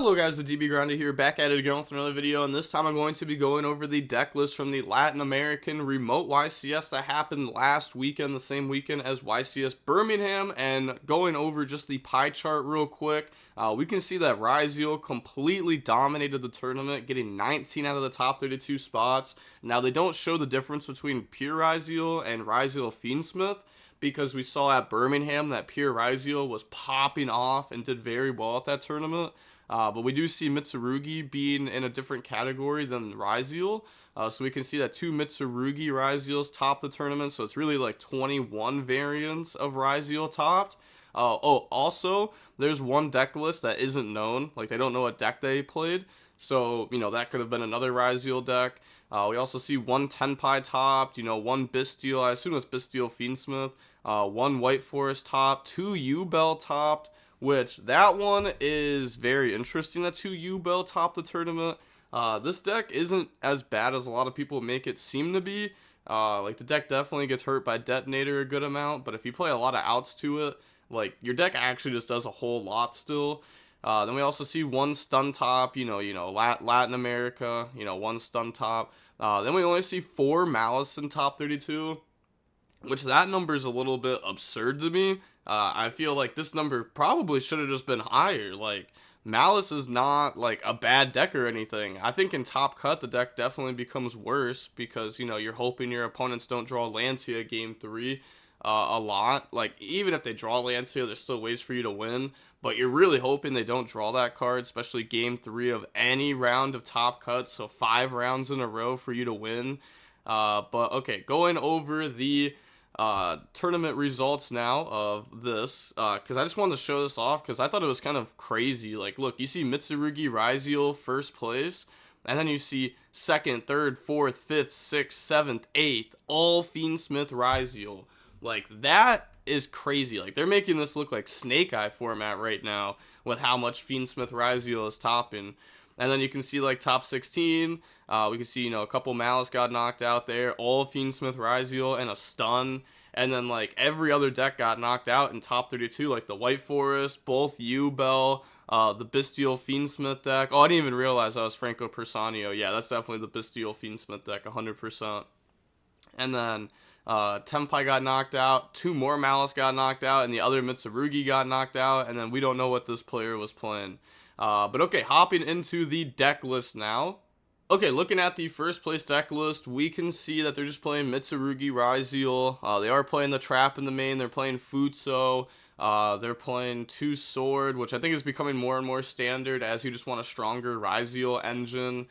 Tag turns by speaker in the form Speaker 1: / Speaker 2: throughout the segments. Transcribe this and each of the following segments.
Speaker 1: Hello guys, the DB Grinder here, back at it again with another video, and this time I'm going to be going over the deck list from the Latin American Remote YCS that happened last weekend, the same weekend as YCS Birmingham, and going over just the pie chart real quick. We can see that Ryziel completely dominated the tournament, getting 19 out of the top 32 spots. Now, they don't show the difference between Pure Ryziel and Ryziel Fiendsmith, because we saw at Birmingham that Pure Ryziel was popping off and did very well at that tournament. But we do see Mitsurugi being in a different category than Ryziel. So we can see that two Mitsurugi Ryziels topped the tournament. So it's really like 21 variants of Ryziel topped. Also, there's one deck list that isn't known. Like, they don't know what deck they played. So, that could have been another Ryziel deck. We also see one Tenpai topped, one Bisteel, I assume it's Bisteel Fiendsmith, one White Forest topped, two U-Bell topped, which that one is very interesting that two U-Bell topped the tournament. This deck isn't as bad as a lot of people make it seem to be. Like, the deck definitely gets hurt by Detonator a good amount, but if you play a lot of outs to it, like, your deck actually just does a whole lot still. Then we also see one stun top, Latin America, one stun top. Then we only see 4 Malice in top 32, which that number is a little bit absurd to me. I feel like this number probably should have just been higher. Like, Malice is not, like, a bad deck or anything. I think in top cut, the deck definitely becomes worse because, you're hoping your opponents don't draw Lancia game 3 a lot. Like, even if they draw Lancia, there's still ways for you to win. But you're really hoping they don't draw that card, especially game 3 of any round of top cut. So 5 rounds in a row for you to win. But, okay, going over the tournament results now of this, because I just wanted to show this off because I thought it was kind of crazy. Like, look, you see Mitsurugi Ryziel first place, and then you see second, third, fourth, fifth, sixth, seventh, eighth, all Fiendsmith Ryziel. Like, that is crazy. Like, they're making this look like Snake Eye format right now with how much Fiendsmith Ryziel is topping. And then you can see, like, top 16, we can see, a couple Malice got knocked out there, all Fiendsmith Ryziel and a stun. And then, like, every other deck got knocked out in top 32, like the White Forest, both U-Bell, the Bisteel Fiendsmith deck. Oh, I didn't even realize that was Franco Persanio. Yeah, that's definitely the Bisteel Fiendsmith deck, 100%. And then Tenpai got knocked out, 2 more Malice got knocked out, and the other Mitsurugi got knocked out, and then we don't know what this player was playing. But okay, hopping into the deck list now. Okay, looking at the first place deck list, we can see that they're just playing Mitsurugi Ryziel. They are playing the Trap in the main, they're playing Futso, they're playing 2 Sword, which I think is becoming more and more standard as you just want a stronger Ryziel engine.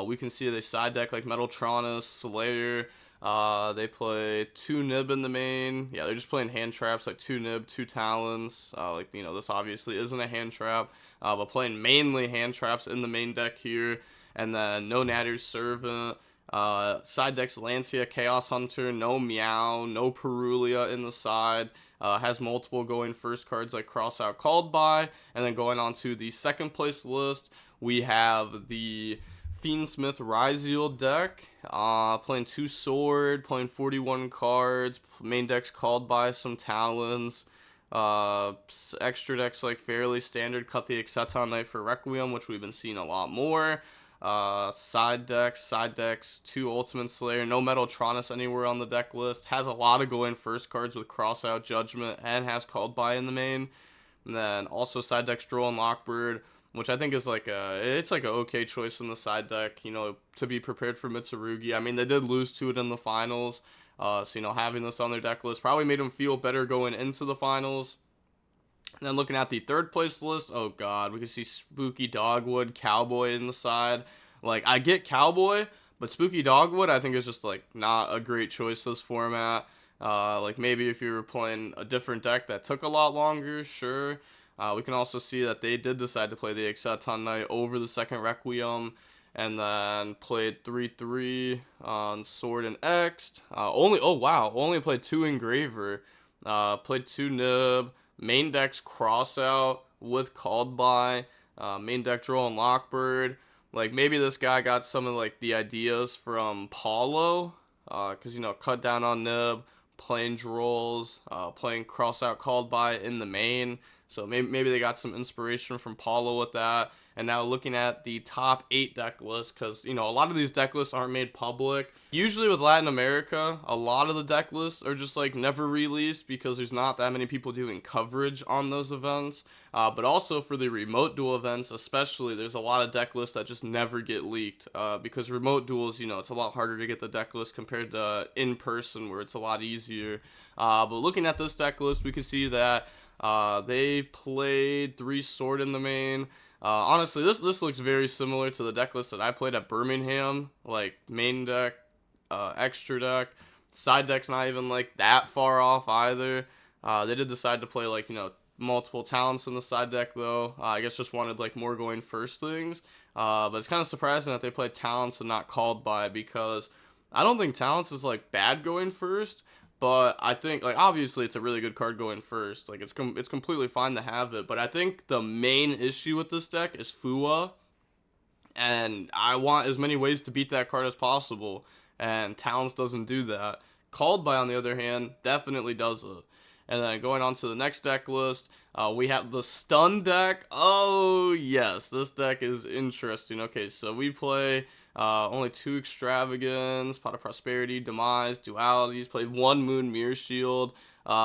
Speaker 1: We can see they side deck like Metaltronus, Slayer. They play 2 Nib in the main. Yeah, they're just playing hand traps like 2 Nib, 2 Talons. This obviously isn't a hand trap, but playing mainly hand traps in the main deck here. And then no Natter's Servant. Side decks Lancia, Chaos Hunter, no Meow, no Perulia in the side. Has multiple going first cards like Crossout Called By. And then going on to the second place list, we have the Fiendsmith Ryziel deck, playing 2 Sword, playing 41 cards, main deck's Called By some Talons, extra decks like fairly standard, cut the Exceton Knight for Requiem, which we've been seeing a lot more, side decks, 2 Ultimate Slayer, no Metaltronus anywhere on the deck list, has a lot of going first cards with Crossout Judgment, and has Called By in the main, and then also side decks Droll and Lockbird, which I think is like a okay choice in the side deck, to be prepared for Mitsurugi. I mean, they did lose to it in the finals, so, having this on their deck list probably made them feel better going into the finals. And then looking at the third place list, oh god, we can see Spooky Dogwood, Cowboy in the side. Like, I get Cowboy, but Spooky Dogwood I think is just, like, not a great choice this format. Like, maybe if you were playing a different deck that took a lot longer, sure. We can also see that they did decide to play the Exceton Knight over the second Requiem, and then played 3-3 on Sword and Ext. Only played 2 Engraver, played 2 Nib, main deck's Crossout with Called By, main deck Droll and Lockbird. Like, maybe this guy got some of, like, the ideas from Paulo, because, cut down on Nib, playing Drolls, playing Crossout Called By in the main. So maybe they got some inspiration from Paulo with that. and now looking at the top 8 deck lists, because, you know, a lot of these deck lists aren't made public. Usually with Latin America, a lot of the deck lists are just like never released because there's not that many people doing coverage on those events. But also for the remote duel events, especially, there's a lot of deck lists that just never get leaked because remote duels, you know, it's a lot harder to get the deck list compared to in person where it's a lot easier. But looking at this deck list, we can see that they played 3 sword in the main. Honestly, this looks very similar to the deck list that I played at Birmingham, like main deck, extra deck. Side deck's not even like that far off either. They did decide to play, like, you know, multiple talents in the side deck though. I guess just wanted like more going first things. But it's kind of surprising that they played talents and not called by, because I don't think talents is like bad going first. But I think, like, obviously it's a really good card going first. Like, it's completely fine to have it. But I think the main issue with this deck is Fua. And I want as many ways to beat that card as possible. And Talents doesn't do that. Called by, on the other hand, definitely does it. And then going on to the next deck list, we have the Stun deck. Oh, yes, this deck is interesting. Okay, so we play only 2 Extravagance, Pot of Prosperity, Demise, Dualities, played 1 Moon Mirror Shield.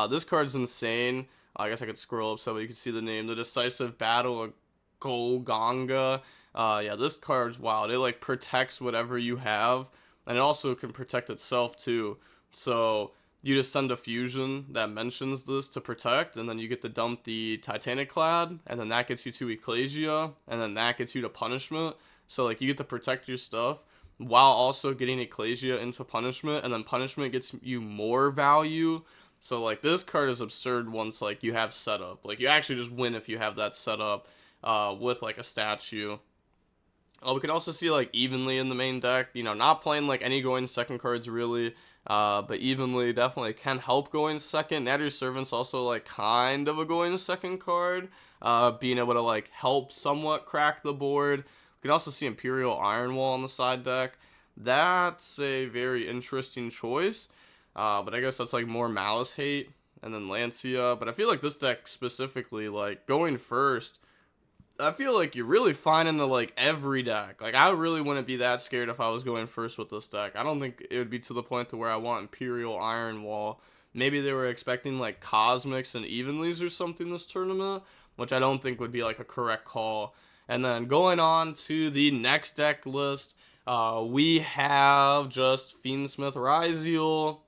Speaker 1: This card's insane. I guess I could scroll up so you can see the name. The Decisive Battle of Golganga. Yeah, this card's wild. It, like, protects whatever you have, and it also can protect itself, too. So you just send a fusion that mentions this to protect, and then you get to dump the Titanic Clad, and then that gets you to Ecclesia, and then that gets you to Punishment. So, like, you get to protect your stuff while also getting Ecclesia into Punishment, and then Punishment gets you more value. So, like, this card is absurd once, like, you have setup. Like, you actually just win if you have that setup with, like, a statue. We can also see, like, evenly in the main deck. You know, not playing, like, any going second cards, really. But evenly definitely can help going second. Natty Servant's also, like, kind of a going second card. Being able to, like, help somewhat crack the board. We can also see Imperial Iron Wall on the side deck. That's a very interesting choice. But I guess that's, like, more Malice hate. And then Lancia. But I feel like this deck specifically, like, going first, I feel like you're really fine into, like, every deck. Like, I really wouldn't be that scared if I was going first with this deck. I don't think it would be to the point to where I want Imperial Iron Wall. Maybe they were expecting, like, Cosmics and Evenlies or something this tournament, which I don't think would be, like, a correct call. And then going on to the next deck list, we have just Fiendsmith Ryziel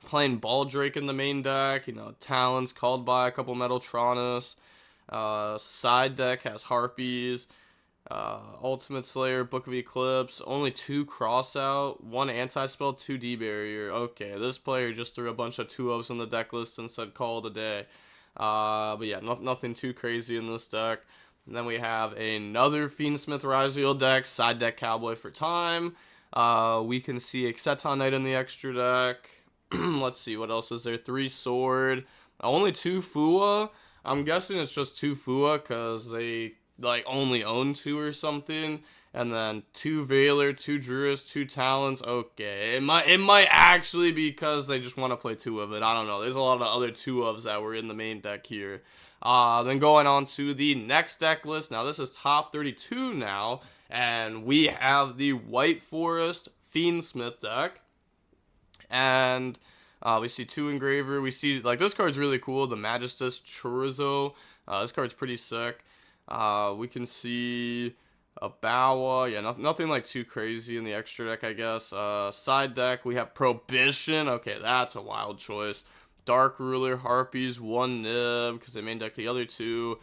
Speaker 1: playing Baldrake in the main deck. You know, Talents called by a couple Metaltronus. Side deck has Harpies, Ultimate Slayer, Book of Eclipse, only 2 Crossout, 1 Anti-Spell, 2 D-Barrier. Okay, this player just threw a bunch of 2-ofs in the deck list and said call it a day. But yeah, nothing too crazy in this deck. And then we have another Fiendsmith Ryziel deck, side deck Cowboy for time. We can see Exeton Knight in the extra deck. Let's see, what else is there? 3 Sword, only 2 Fua. I'm guessing it's just 2 Fua because they, like, only own 2 or something. And then 2 Veiler, 2 Druids, 2 Talents. Okay, it might actually be because they just want to play 2 of it. I don't know. There's a lot of other 2-ofs that were in the main deck here. Then going on to the next deck list. Now, this is top 32 now. And we have the White Forest Fiendsmith deck. And we see 2 Engraver. We see, like, this card's really cool. The Magistus Chorizo. This card's pretty sick. We can see a Bawa. Yeah, nothing like too crazy in the extra deck, I guess. Side deck, we have Prohibition. Okay, that's a wild choice. Dark Ruler, Harpies, 1 Nib, because they main deck the other 2.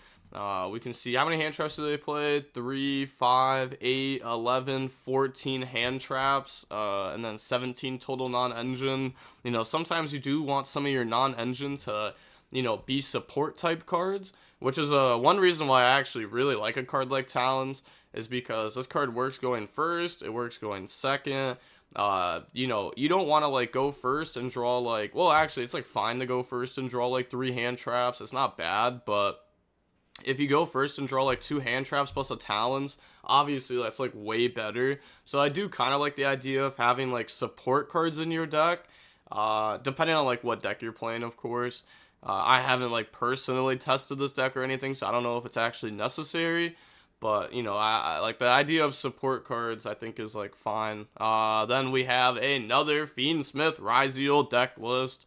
Speaker 1: We can see how many hand traps do they play? 3, 5, 8, 11, 14 hand traps, and then 17 total non-engine. You know, sometimes you do want some of your non-engine to, you know, be support type cards, which is one reason why I actually really like a card like Talons, is because this card works going first, it works going second. You know, you don't want to, like, go first and draw, like, well, actually, it's, like, fine to go first and draw, like, 3 hand traps. It's not bad, but if you go first and draw, like, 2 hand traps plus a Talons, obviously that's, like, way better. So I do kind of like the idea of having, like, support cards in your deck, depending on, like, what deck you're playing, of course. I haven't, like, personally tested this deck or anything, so I don't know if it's actually necessary. But, you know, I like the idea of support cards, I think is like fine. Then we have another Fiendsmith Ryziel deck list.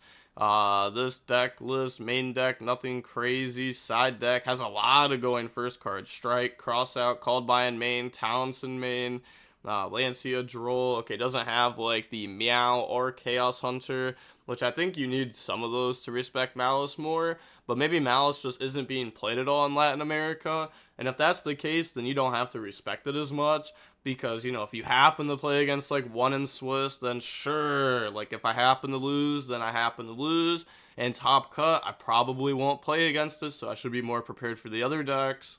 Speaker 1: This deck list, main deck, nothing crazy. Side deck has a lot of going first cards. Strike, Crossout, Called by in main, Talents in main, Lancia, Droll. Okay, doesn't have like the Meow or Chaos Hunter, which I think you need some of those to respect Malice more. But maybe Malice just isn't being played at all in Latin America. And if that's the case, then you don't have to respect it as much. Because, you know, if you happen to play against like one in Swiss, then sure. Like if I happen to lose, then I happen to lose. And top cut, I probably won't play against it, so I should be more prepared for the other decks.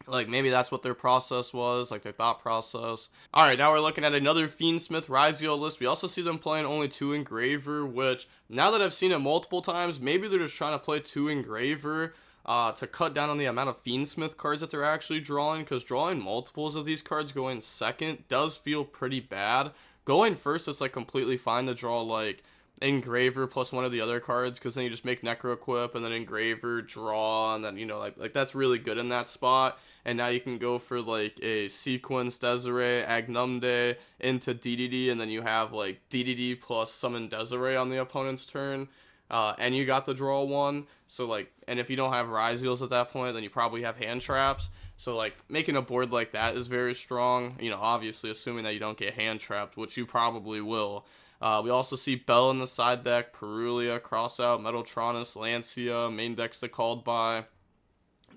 Speaker 1: Like, maybe that's what their process was, like their thought process. Alright, now we're looking at another Fiendsmith Ryziel list. We also see them playing only 2 Engraver, which, now that I've seen it multiple times, maybe they're just trying to play 2 Engraver to cut down on the amount of Fiendsmith cards that they're actually drawing, because drawing multiples of these cards going second does feel pretty bad. Going first, it's like completely fine to draw like Engraver plus one of the other cards, because then you just make Necro Equip and then Engraver, draw, and then, you know, like that's really good in that spot. And now you can go for like a Sequence, Desiree, Agnumde into DDD, and then you have like DDD plus Summon Desiree on the opponent's turn. And you got the draw one. So like, and if you don't have Ryziels at that point, then you probably have hand traps. So like, making a board like that is very strong. You know, obviously assuming that you don't get hand trapped, which you probably will. We also see Bell in the side deck, Perulia, Crossout, Metaltronus, Lancia, main decks to Called by.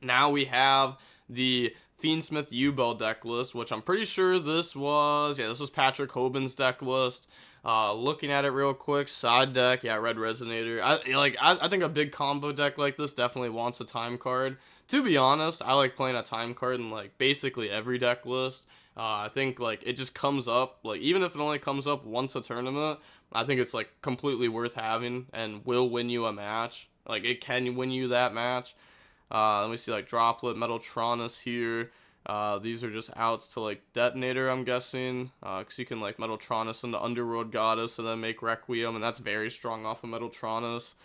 Speaker 1: Now we have the Fiendsmith U-Bell deck list, which I'm pretty sure this was Patrick Hoban's deck list. Looking at it real quick, side deck, yeah, Red Resonator. I think a big combo deck like this definitely wants a time card. To be honest, I like playing a time card in like basically every deck list. I think like it just comes up, like even if it only comes up once a tournament, I think it's like completely worth having and will win you a match. Like it can win you that match. Let me see, like Droplet, Metaltronus here. These are just outs to like Detonator, I'm guessing. Because you can like Metaltronus into Underworld Goddess and then make Requiem, and that's very strong off of Metaltronus.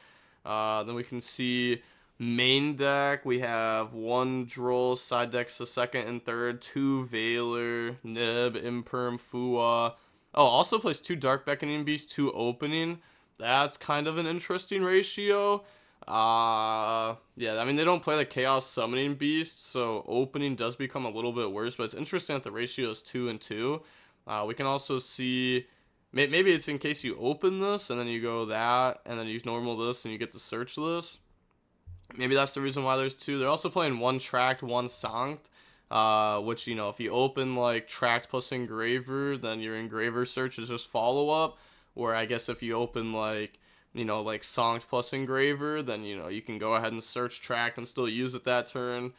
Speaker 1: Then we can see main deck. We have 1 Droll, side decks to second and third, 2 Veiler, Nib, Imperm, Fua. Oh, also plays 2 Dark Beckoning Beasts, 2 Opening. That's kind of an interesting ratio. Yeah, I mean, they don't play the Chaos Summoning Beast, so opening does become a little bit worse, but it's interesting that the ratio is 2 and 2. We can also see, maybe it's in case you open this, and then you go that, and then you normal this, and you get to search this. Maybe that's the reason why there's 2. They're also playing 1 Tracked, 1 Sanct, which, you know, if you open, like, Tracked plus Engraver, then your Engraver search is just follow-up, or I guess if you open, like, you know, like Sanct plus Engraver, then, you know, you can go ahead and search Tracked and still use it that turn.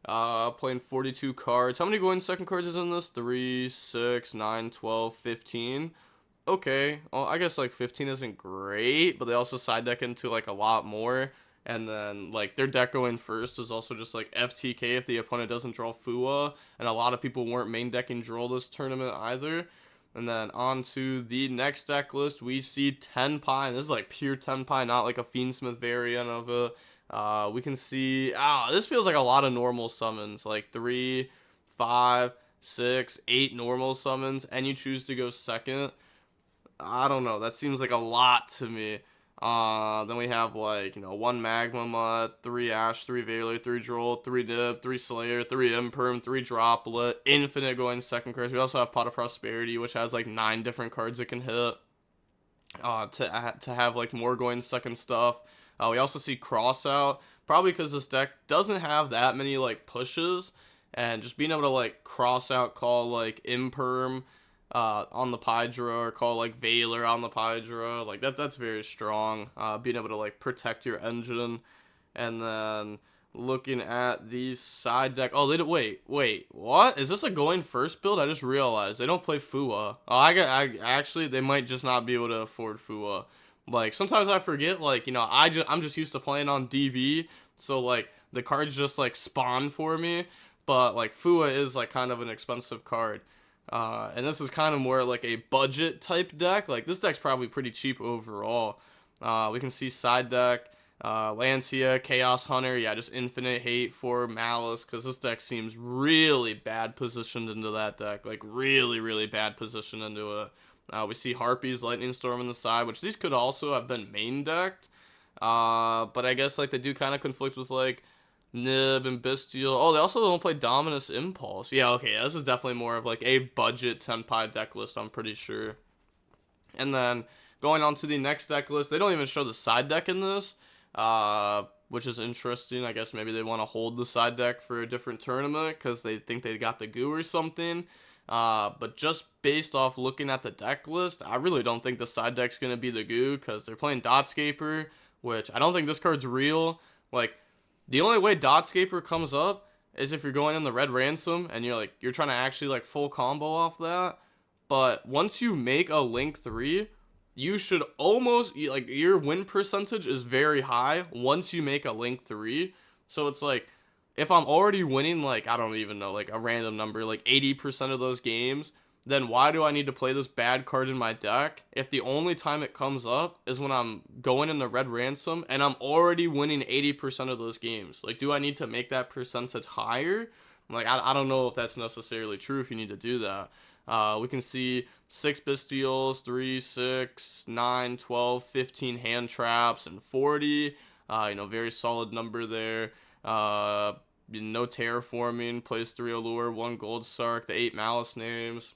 Speaker 1: Playing 42 cards. How many going second cards is in this? 3, 6, 9, 12, 15. Okay, well, I guess, like, 15 isn't great, but they also side deck into, like, a lot more. And then, like, their deck going first is also just, like, FTK if the opponent doesn't draw Fua. And a lot of people weren't main decking Droll this tournament either. And then on to the next deck list, we see Tenpai. And this is, like, pure Tenpai, not, like, a Fiendsmith variant of it. We can see... this feels like a lot of normal summons. Like, 3, 5, 6, 8 normal summons. And you choose to go second. I don't know. That seems like a lot to me. Then we have, like, you know, 1 Magma Mutt, 3 Ash, 3 Veiler, 3 Droll, 3 Nib, 3 Slayer, 3 Imperm, 3 Droplet, Infinite going second cards. We also have Pot of Prosperity, which has, like, 9 different cards it can hit. To have, like, more going second stuff. We also see Crossout, probably because this deck doesn't have that many, like, pushes. And just being able to, like, Crossout, call, like, Imperm, on the Pydra, or call like Veiler on the Pydra, like that's very strong. Being able to like protect your engine. And then looking at the side deck, oh, they don't, wait, what is this, a going first build? I just realized they don't play Fua. Oh, I actually, they might just not be able to afford Fua. Like sometimes I forget, like, you know, I'm just used to playing on DB, so like the cards just like spawn for me. But like Fua is like kind of an expensive card. And this is kind of more like a budget type deck. Like this deck's probably pretty cheap overall. We can see side deck. Lancia, Chaos Hunter, yeah, just infinite hate for Malice, because this deck seems really bad positioned into that deck, like really, really bad positioned into it. We see Harpies, Lightning Storm on the side, which these could also have been main decked, but I guess like they do kind of conflict with like Nib and Bestial. Oh, they also don't play Dominus Impulse. Yeah, okay, yeah, this is definitely more of like a budget Tenpai deck list, I'm pretty sure. And then going on to the next deck list, they don't even show the side deck in this, which is interesting. I guess maybe they want to hold the side deck for a different tournament because they think they got the goo or something. But just based off looking at the deck list, I really don't think the side deck's going to be the goo because they're playing Dotscaper, which I don't think this card's real. Like, the only way Dotscaper comes up is if you're going in the red ransom and you're trying to actually like full combo off that. But once you make a Link 3, you should almost, like, your win percentage is very high once you make a Link 3. So it's like, if I'm already winning, like, I don't even know, like, a random number, like 80% of those games, then why do I need to play this bad card in my deck if the only time it comes up is when I'm going in the red ransom and I'm already winning 80% of those games? Like, do I need to make that percentage higher? Like, I don't know if that's necessarily true if you need to do that. We can see 6 Bestials, 3, 6, 9, 12, 15 hand traps, and 40. Very solid number there. No terraforming, plays 3 Allure, 1 Gold Sark, the 8 Malice names.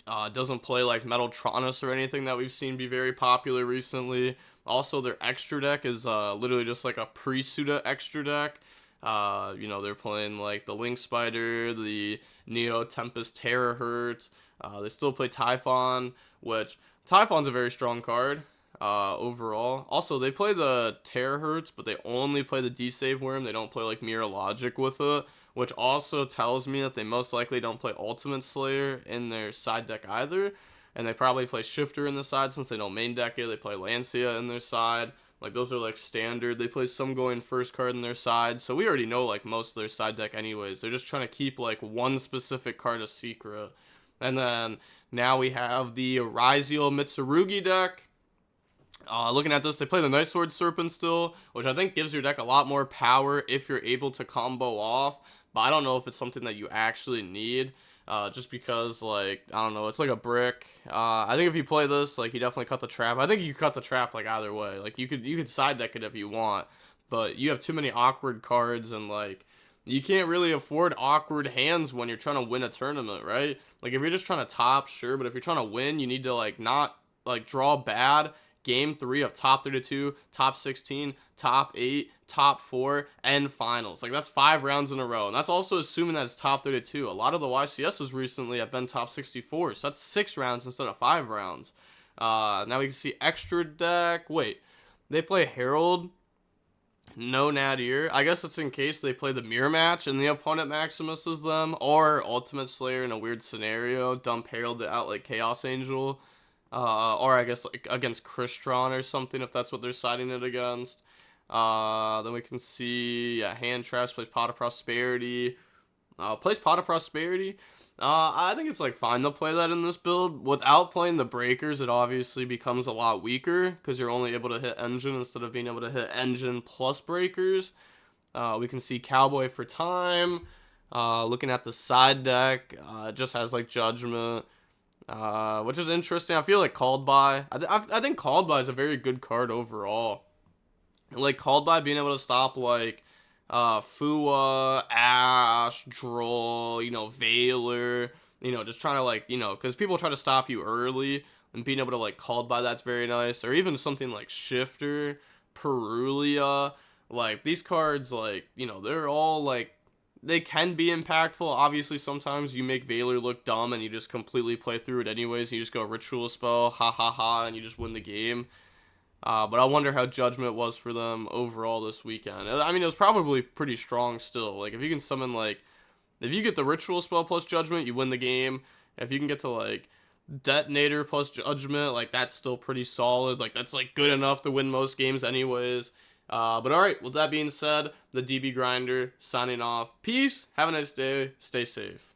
Speaker 1: Doesn't play like Metaltronus or anything that we've seen be very popular recently. Also, their extra deck is literally just like a pre-Suda extra deck. They're playing like the Link Spider, the Neo Tempest Terahertz. They still play Typhon, which Typhon's a very strong card overall. Also, they play the Terahertz, but they only play the D-Save Worm. They don't play like Mirror Logic with it, which also tells me that they most likely don't play Ultimate Slayer in their side deck either. And they probably play Shifter in the side since they don't main deck it. They play Lancia in their side. Like, those are, like, standard. They play some going first card in their side. So we already know, like, most of their side deck anyways. They're just trying to keep, like, one specific card a secret. And then now we have the Ryziel Mitsurugi deck. Looking at this, they play the Night Sword Serpent still, which I think gives your deck a lot more power if you're able to combo off. But I don't know if it's something that you actually need. Just because, like, I don't know, it's like a brick. I think if you play this, like, you definitely cut the trap. I think you cut the trap, like, either way. Like, you could side deck it if you want, but you have too many awkward cards, and, like, you can't really afford awkward hands when you're trying to win a tournament, right? Like, if you're just trying to top, sure, but if you're trying to win, you need to, like, not, like, draw bad. Game 3 of top 32, top 16, top 8, top 4, and finals. Like, that's 5 rounds in a row. And that's also assuming that it's top 32. A lot of the YCSs recently have been top 64. So that's 6 rounds instead of 5 rounds. Now we can see extra deck. Wait, they play Herald. No Nadir. I guess it's in case they play the mirror match and the opponent Maximuses them. Or Ultimate Slayer in a weird scenario. Dump Herald out like Chaos Angel. Or I guess like against Crystron or something if that's what they're siding it against. Then we can see Hand Traps, plays Pot of Prosperity. Plays Pot of Prosperity. I think it's like fine to play that in this build. Without playing the breakers, it obviously becomes a lot weaker because you're only able to hit Engine instead of being able to hit Engine plus breakers. We can see Cowboy for Time. Looking at the side deck, it just has like Judgment. Which is interesting. I feel like Called By. I think Called By is a very good card overall. Like, Called By being able to stop, like, Fua, Ash, Droll, Veiler, just trying to, like, because people try to stop you early, and being able to, like, Called By that's very nice. Or even something like Shifter, Perulia. Like, these cards, like, they're all, like, they can be impactful. Obviously, sometimes you make Veiler look dumb and you just completely play through it anyways. You just go Ritual Spell, ha ha ha, and you just win the game. But I wonder how Judgment was for them overall this weekend. I mean, it was probably pretty strong still. Like, if you can summon, like, if you get the Ritual Spell plus Judgment, you win the game. If you can get to, like, Detonator plus Judgment, like, that's still pretty solid. Like, that's, like, good enough to win most games anyways. But alright, with that being said, the DB Grinder signing off. Peace, have a nice day, stay safe.